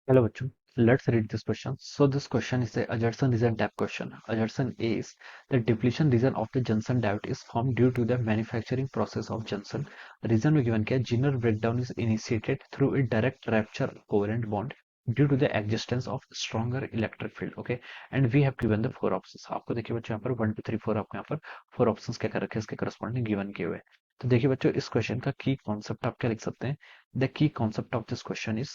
Hello, bachcho. Let's read this question. So this question is a Judson region type question. Judson is the depletion region of the Johnson diode is formed due to the manufacturing process of Johnson. Reason में given क्या है? General breakdown is initiated through a direct rupture covalent bond due to the existence of stronger electric field. Okay, and we have given the four options. आपको देखिए बच्चों यहाँ पर 1 2 3 4 आपको यहाँ पर फोर ऑप्शंस क्या कर रखे हैं इसके करस्पॉन्डिंग गिवन किए हुए हैं. तो देखिए बच्चों इस क्वेश्चन का की कॉन्सेप्ट आप क्या लिख सकते हैं. The key concept of this question is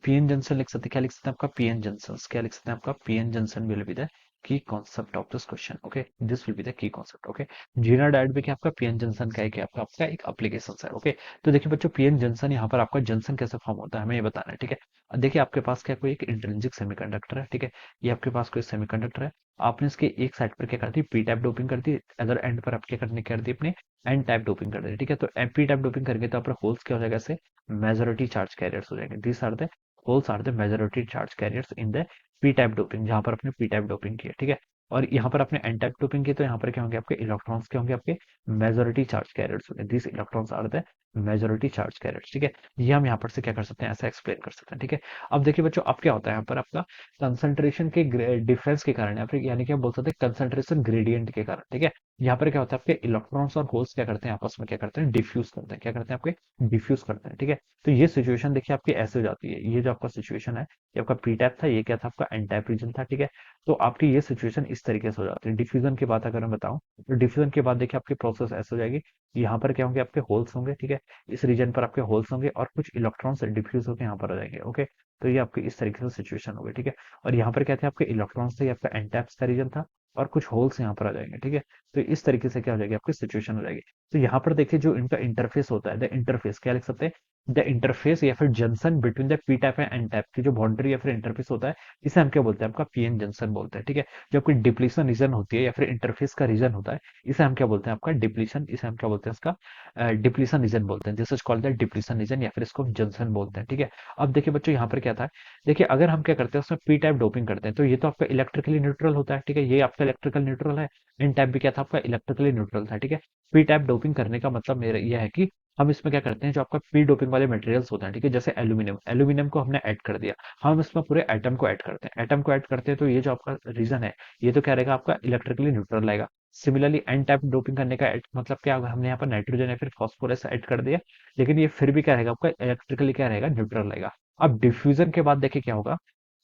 PN junction लिख सकते हैं. क्या लिख सकते हैं आपका पीएन जंक्शन. क्या लिख सकते हैं आपका PN junction will be the key concept of this question. Okay, this will be the key concept. Okay, Zener diode में क्या आपका पीएन जंक्शन का है कि आपका आपका एक एप्लीकेशन है. ओके, तो देखिए बच्चों पीएन जंक्शन यहाँ पर आपका जंक्शन कैसे फॉर्म होता है हमें ये बताना है. ठीक है, अब देखिए आपके पास क्या कोई एक इंट्रिंसिक सेमीकंडक्टर है. ठीक है, ये आपके पास कोई सेमीकंडक्टर है. आपने इसके एक साइड पर क्या कर दी पी टाइप डोपिंग कर दी. अदर एंड पर आप क्या करने कर दी अपने एन टाइप डोपिंग कर दी. ठीक है, तो पी टाइप डोपिंग करके तो आपका होल्स क्या हो जाएगा ऐसे मेजोरिटी चार्ज कैरियर्स हो जाएंगे. This are the holes are the majority charge carriers in the P type doping जहां पर अपने पी टाइप डोपिंग की है. ठीक है, और यहाँ पर अपने एन टाइप डोपिंग की तो यहाँ पर क्या होंगे आपके इलेक्ट्रॉन्स क्या होंगे आपके मेजोरिटी चार्ज कैरियर्स होंगे. This electrons are the majority charge carriers. ठीक है, ये हम यहाँ पर से क्या कर सकते हैं ऐसा एक्सप्लेन कर सकते हैं. ठीक है, अब देखिए बच्चों अब क्या होता है यहाँ पर आपका कंसंट्रेशन के डिफरेंस के कारण या फिर यानी कि आप बोल सकते हैं कंसंट्रेशन ग्रेडियंट के कारण. ठीक है, यहाँ पर क्या होता है आपके इलेक्ट्रॉन्स और होल्स क्या करते हैं आपस में क्या करते हैं डिफ्यूज करते हैं. क्या करते हैं आपके डिफ्यूज करते हैं. ठीक है, तो ये सिचुएशन देखिए आपकी ऐसे हो जाती है. ये जो आपका सिचुएशन है ये आपका पी टाइप था, ये क्या था आपका एन टाइप रीजन था. ठीक है, तो आपकी ये सिचुएशन इस तरीके से हो जाती है. डिफ्यूजन की बात अगर मैं बताऊं तो डिफ्यूजन के बाद देखिए आपकी प्रोसेस ऐसे हो जाएगी. यहाँ पर क्या होंगे आपके होल्स होंगे. ठीक है, इस रीजन पर आपके होल्स होंगे और कुछ इलेक्ट्रॉन्स डिफ्यूज होकर यहाँ पर आ जाएंगे. ओके, तो ये आपकी इस तरीके से सिचुएशन होगी. ठीक है, और यहाँ पर क्या थे आपके इलेक्ट्रॉन्स थे, ये आपका एन टाइप का रीजन था और कुछ होल्स यहाँ पर आ जाएंगे. ठीक है, तो इस तरीके से क्या हो जाएगी आपकी सिचुएशन हो जाएगी. तो यहाँ पर देखिए जो इनका इंटरफेस होता है द इंटरफेस क्या लिख सकते हैं द इंटरफेस या फिर junction between the P type and N type की जो बाउंड्री या फिर इंटरफेस होता है इसे हम क्या बोलते हैं आपका पीएन जंक्शन बोलते हैं. ठीक है, जो आपकी डिप्लीशन रीजन होती है या फिर इंटरफेस का रीजन होता है इसे हम क्या बोलते हैं आपका डिप्लीशन. इसे हम क्या बोलते हैं इसका डिप्लीशन रीजन बोलते हैं. This is called the depletion reason या फिर इसको जंक्शन बोलते हैं. ठीक है, अब देखिए बच्चों यहाँ पर क्या था. देखिए अगर हम क्या करते हैं उसमें पी टाइप डोपिंग करते हैं तो ये तो आपका इलेक्ट्रिकली न्यूट्रल होता है. ठीक है, ये आपका इलेक्ट्रिकल न्यूट्रल है. एन टाइप भी क्या था आपका इलेक्ट्रिकली न्यूट्रल था. ठीक है, पी टाइप डोपिंग करने का मतलब मेरा यह है कि हम इसमें क्या करते हैं जो आपका पी डोपिंग वाले मटेरियल्स होते हैं. ठीक है, जैसे एल्यूमिनियम एल्यूमिनियम को हमने ऐड कर दिया. हम इसमें पूरे एटम को ऐड करते हैं. एटम को ऐड करते हैं तो ये जो आपका रीजन है ये तो क्या रहेगा आपका इलेक्ट्रिकली न्यूट्रल रहेगा. सिमिलरली एन टाइप डोपिंग करने का मतलब क्या होगा हमने यहाँ पर नाइट्रोजन या फिर फास्फोरस ऐड कर दिया लेकिन ये फिर भी क्या रहेगा आपका इलेक्ट्रिकली क्या रहेगा न्यूट्रल रहेगा. अब डिफ्यूजन के बाद देखिए क्या होगा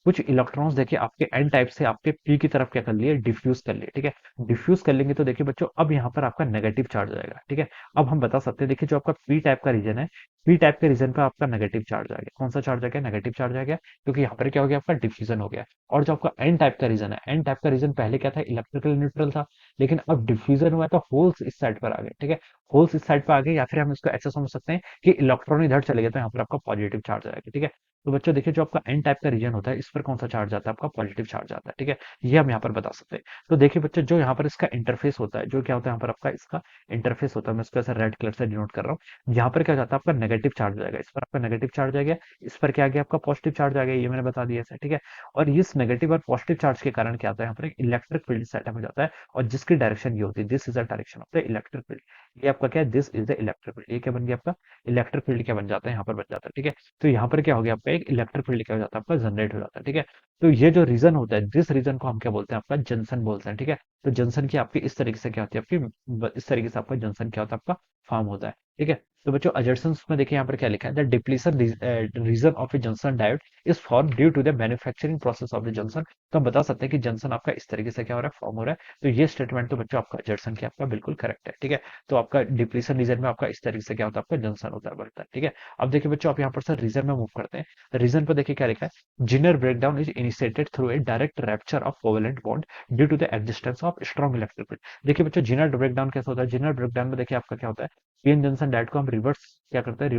कुछ इलेक्ट्रॉन्स देखिए आपके एन टाइप से आपके पी की तरफ क्या कर लिए डिफ्यूज कर लिए. ठीक है, डिफ्यूज कर लेंगे तो देखिए बच्चों अब यहाँ पर आपका नेगेटिव चार्ज आएगा. ठीक है, अब हम बता सकते हैं देखिए जो आपका पी टाइप का रीजन है पी टाइप के रीजन पर आपका नेगेटिव चार्ज आ गया. कौन सा चार्ज आ गया नेगेटिव चार्ज आ गया क्योंकि यहाँ पर क्या हो गया आपका डिफ्यूजन हो गया. और जो आपका एन टाइप का रीजन है एन टाइप का रीजन पहले क्या था इलेक्ट्रिकल न्यूट्रल था लेकिन अब डिफ्यूजन हुआ तो होल्स इस साइड पर आ गए. ठीक है, होल्स इस साइड पर आ गए या फिर हम इसको ऐसा समझ सकते हैं कि इलेक्ट्रॉन इधर चले गए तो यहाँ पर आपका पॉजिटिव चार्ज आएगा. ठीक है, तो बच्चों देखिए जो आपका एन टाइप का रीजन होता है इस पर कौन सा चार्ज आता है आपका पॉजिटिव चार्ज आता है. ठीक है, ये हम यहाँ पर बता सकते हैं. तो देखिए बच्चों जो यहाँ पर इसका इंटरफेस होता है जो क्या होता है यहाँ पर आपका इसका इंटरफेस होता है मैं इसको ऐसा रेड कलर से डिनोट कर रहा हूँ. यहाँ पर क्या जाता है आपका नेगेटिव चार्ज आएगा. इस पर आपका नेगेटिव चार्ज आ गया. इस पर क्या आ गया आपका पॉजिटिव चार्ज आ गया. ये मैंने बता दिया है. ठीक है, और इस नेगेटिव और पॉजिटिव चार्ज के कारण क्या आता है यहाँ पर एक इलेक्ट्रिक फील्ड सेटअप हो जाता है और जिसकी डायरेक्शन ये होती है this is the direction of the electric field. ये आपका क्या है this is the electric field. ये क्या बन गया आपका इलेक्ट्रिक फील्ड क्या बन जाता है यहाँ पर बन जाता है. ठीक है, तो यहाँ पर क्या हो गया आपका एक इलेक्ट्रिक फील्ड क्या हो जाता है आपका जनरेट हो जाता है. ठीक है, तो ये जो रीजन होता है जिस रीजन को हम क्या बोलते हैं आपका जंक्शन बोलते हैं. ठीक है, तो जंक्शन की आपकी इस तरीके से क्या होती है आपकी इस तरीके से आपका जंक्शन क्या होता है आपका फॉर्म होता है. ठीक है, तो बच्चों अजर्सन्स में देखिए यहाँ पर क्या लिखा है the depletion region of a junction diode is form due to the manufacturing process of the junction. तो हम बता सकते हैं कि जंक्शन आपका इस तरीके से क्या हो रहा है फॉर्म हो रहा है. तो ये स्टेटमेंट तो बच्चों आपका अजर्सन की आपका बिल्कुल करेक्ट है. ठीक है, तो आपका डिप्लीशन रीजन में आपका इस तरीके से क्या होता है आपका जंक्शन होता है बनता है. ठीक है, अब देखिए बच्चों आप यहाँ पर सर रीजन में मूव करते हैं. रीजन पर देखिए क्या लिखा है Zener breakdown is initiated through a direct rupture of covalent bond due to the existence of strong electric field. देखिए बच्चों जिनर ब्रेकडाउन कैसे होता है जिनर ब्रेकडाउन में देखिए आपका क्या होता है पीएन जंक्शन डायोड को हम रिवर्स क्या करते हैं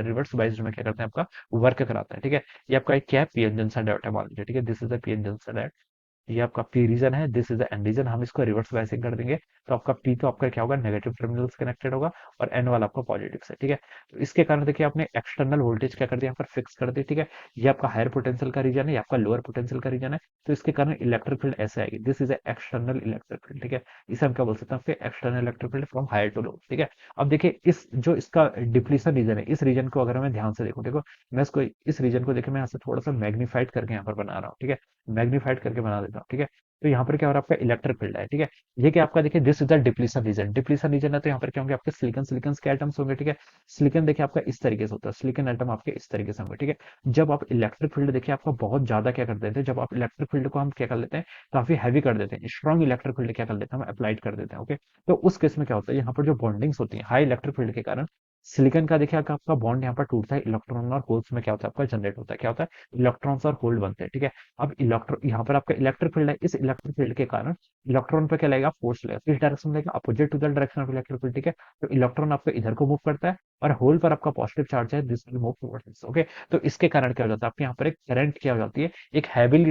रिवर्स बाइज में क्या करते हैं आपका वर्क कराते हैं. ठीक है, ये आपका एक क्या है पीएन जंक्शन डायोड है मान लीजिए. ठीक है, this is the PN junction diode. ये आपका पी रीजन है, this is the N region. हम इसको रिवर्स बायसिंग कर देंगे तो आपका पी तो आपका क्या होगा, नेगेटिव टर्मिनल से कनेक्टेड होगा और एन वाला आपका पॉजिटिव से, ठीक है। तो इसके कारण देखिए आपने एक्सटर्नल वोल्टेज क्या कर दिया, यहाँ पर फिक्स कर दी, ठीक है। ये आपका हायर पोटेंशियल का रीजन है, ये आपका लोअर पोटेंशियल का रीजन है। तो इसके कारण इलेक्ट्रिक फील्ड ऐसे आएगी, this is external electric field, ठीक है। इसे हम क्या बोल सकते हैं, external electric field from higher to low, ठीक है। अब देखिए इस जो इसका डिप्लीशन रीजन है, इस रीजन को अगर मैं ध्यान से देखूं, देखो मैं इसको इस रीजन को देखिए मैं यहाँ से थोड़ा सा मैग्नीफाइड करके यहाँ पर बना रहा हूँ, ठीक है। मैग्नीफाइड करके बना देता हूँ, ठीक है। तो यहाँ पर क्या हो रहा है, आपका इलेक्ट्रिक फील्ड है, ठीक है। ये क्या आपका देखिए, this is the depletion reason. Depletion region है तो यहाँ पर क्या होंगे, आपके सिलिकन सिलिकन के एटम्स होंगे, ठीक है। सिलिकन देखिए आपका इस तरीके से होता है, सिलिकन एटम आपके इस तरीके से होंगे, ठीक है। जब आप इलेक्ट्रिक फील्ड देखिए आपका बहुत ज्यादा क्या कर देते हैं, जब आप इलेक्ट्रिक फील्ड को हम क्या कर लेते हैं, काफी हैवी कर देते हैं, स्ट्रॉन्ग इलेक्ट्रिक फील्ड क्या कर लेते हैं, हम अप्लाइड कर देते हैं, ओके। तो उस केस में क्या होता है, यहाँ पर जो बॉन्डिंग्स होती है हाई इलेक्ट्रिक फील्ड के कारण, सिलिकन का देखिए आपका बॉन्ड यहाँ पर टूटता है, इलेक्ट्रॉन और होल्स में क्या होता है, आपका जनरेट होता है, क्या होता है, इलेक्ट्रॉन्स और होल बनते हैं, ठीक है। अब इलेक्ट्रॉन यहाँ पर आपका इलेक्ट्रिक फील्ड है, इस इलेक्ट्रिक फील्ड के कारण इलेक्ट्रॉन पे क्या लगेगा, फोर्स लगेगा, किस डायरेक्शन में लगेगा, opposite to the direction of electric field, ठीक है। तो इलेक्ट्रॉन आपका इधर को मूव करता है और होल पर आपका पॉजिटिव चार्ज है, this will move towards this, okay. तो इसके कारण क्या हो जाता है, आपके यहाँ पर एक करंट क्या हो जाती है, एक हैवी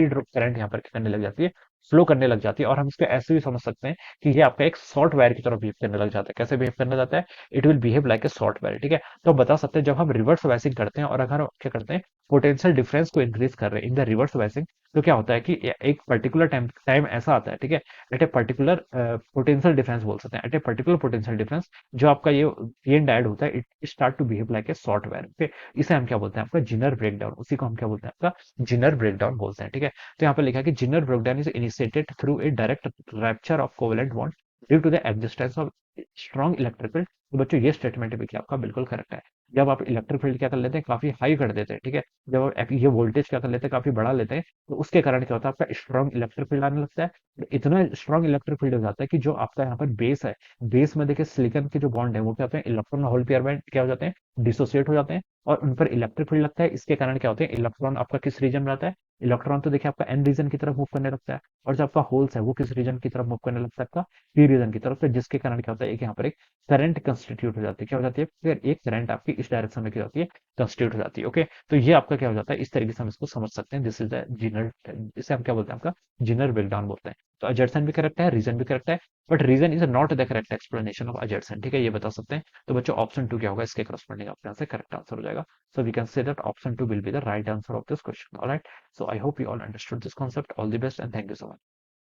ड्रॉप करंट यहाँ पर क्या करने लग जाती है, फ्लो करने लग जाती है। और हम इसको ऐसे भी समझ सकते हैं कि ये आपका एक शॉर्ट वायर की तरह बिहेव करने लग जाता है। कैसे बिहेव करने जाता है, it will behave like a short wire, ठीक है। तो हम बता सकते हैं जब हम रिवर्स वाइसिंग करते हैं और अगर हम क्या करते हैं, पोटेंशियल डिफरेंस को इंक्रीज कर रहे हैं इन द रिवर्स वाइसिंग, तो क्या होता है कि एक पर्टिकुलर टाइम टाइम ऐसा आता है, ठीक है, at a particular potential difference बोल सकते हैं, at a particular potential difference, जो आपका ये पीएन डायोड होता है, it start to behave like a short wire, okay. इसे हम क्या बोलते हैं, आपका जिनर ब्रेकडाउन, उसी को हम क्या बोलते हैं, आपका जिनर ब्रेकडाउन बोलते हैं, ठीक है। तो यहाँ पे लिखा है कि Zener breakdown is initiated through a direct rupture of covalent bond due to the existence of strong electric field. तो बच्चों ये स्टेटमेंट भी क्या आपका बिल्कुल करेक्ट है। जब आप इलेक्ट्रिक फील्ड क्या कर लेते हैं, काफी हाई कर देते हैं, ठीक है। जब आप ये वोल्टेज क्या कर लेते हैं, काफी बढ़ा लेते हैं, तो उसके कारण क्या होता है, आपका स्ट्रॉन्ग इलेक्ट्रिक फील्ड आने लगता है। तो इतना स्ट्रॉन्ग इलेक्ट्रिक फील्ड हो जाता है कि जो आपका यहाँ पर बेस है, बेस में देखिए सिलिकॉन के जो बॉन्ड है वो क्या होते हैं, इलेक्ट्रॉन होल पेयर में क्या हो जाते हैं, डिसोसिएट हो जाते हैं और उन पर इलेक्ट्रिक फील्ड लगता है। इसके कारण क्या होते हैं, इलेक्ट्रॉन आपका किस रीजन में आता है, इलेक्ट्रॉन तो देखिए आपका एन रीजन की तरफ मूव करने लगता है, और जो आपका होल्स है वो किस रीजन की तरफ मूव करने लगता है, आपका पी रीजन की तरफ। तो जिसके कारण क्या होता है, एक यहाँ पर एक करंट कंस्टिट्यूट हो जाती है, क्या हो जाती है, फिर एक करंट आपकी इस डायरेक्शन में क्या होती है, कंस्टिट्यूट हो जाती है, ओके। तो ये आपका क्या हो जाता है, इस तरीके से हम इसको समझ सकते हैं, दिस इज द जिनर, इसे हम क्या बोलते हैं, आपका जिनर ब्रेकडाउन बोलते हैं। तो अजर्सन भी करेक्ट है, रीजन भी करेक्ट है, but reason is not the correct explanation of assertion, ठीक है, ये बता सकते हैं। तो बच्चों ऑप्शन टू क्या होगा, इसके करस्पॉन्डिंग आपके यहाँ से करेक्ट आंसर हो जाएगा। So we can say that option 2 will be the right answer of this question. All right. So I hope you all understood this concept. All the best and thank you so much.